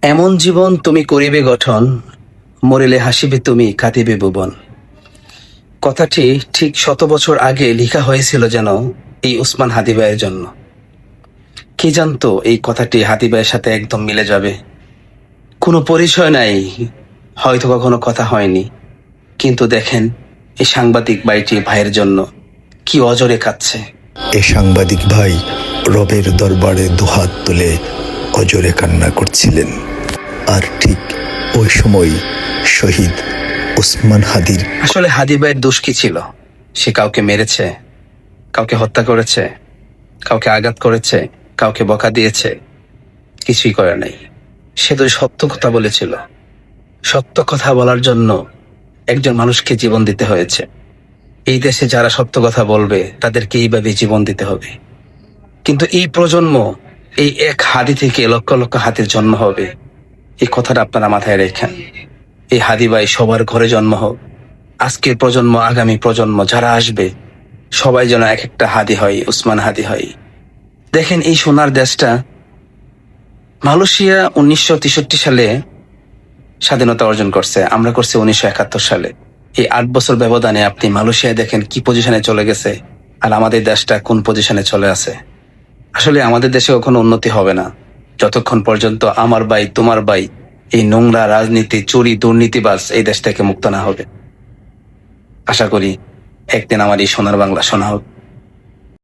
এমন জীবন তুমি করিবে গঠন, মরিলে হাসিবে তুমি কাঁদিবে ভুবন। কথাটি ঠিক 100 বছর আগে লেখা হয়েছিল যেন এই উসমান হাদি ভাইয়ের জন্য। কে জানতো এই কথাটি হাদি ভাইয়ের সাথে একদম মিলে যাবে। কোনো পরিচয় নাই, হয়তো কখনো কথা হয়নি, কিন্তু দেখেন এই সাংবাদিক ভাইটি ভাইয়ের জন্য কি অজরে কাঁদছে। এ সাংবাদিক ভাই রবের দরবারে দুহাত তুলে অজরে কান্না করছিলেন। আর ঠিক ওই সময় শহীদ উসমান হাদির আসলে হাদি ভাইয়ের দোষ কি ছিল? সে কাউকে মেরেছে, কাউকে হত্যা করেছে, কাউকে আঘাত করেছে, কাউকে বকা দিয়েছে? কিছুই করে নাই। সে তো সত্য কথা বলেছিল। সত্য কথা বলার জন্য একজন মানুষকে জীবন দিতে হয়েছে। এই দেশে যারা সত্য কথা বলবে তাদেরকে এইভাবে জীবন দিতে হবে। কিন্তু এই প্রজন্ম, এই এক হাদি থেকে লক্ষ লক্ষ হাতির জন্ম হবে, এই কথাটা আপনারা মাথায় রেখেন। এই হাদি ভাই সবার ঘরে জন্ম হোক। আজকের প্রজন্ম, আগামী প্রজন্ম যারা আসবে, সবাই যেন এক একটা হাদি হয়, উসমান হাদি হয়। দেখেন এই সোনার দেশটা, মালয়েশিয়া 1963 সালে স্বাধীনতা অর্জন করছে, আমরা করছি 1971 সালে। এই 8 বছর ব্যবধানে আপনি মালয়েশিয়ায় দেখেন কি পজিশনে চলে গেছে, আর আমাদের দেশটা কোন পজিশনে চলে আছে। আসলে আমাদের দেশে কখনো উন্নতি হবে না যতক্ষণ পর্যন্ত আমার ভাই তোমার ভাই এই নোংরা রাজনীতি, চুরি, দুর্নীতিবাজ এই দেশ থেকে মুক্ত না হবে। আশা করি একদিন আমার এই সোনার বাংলা শোনা হোক।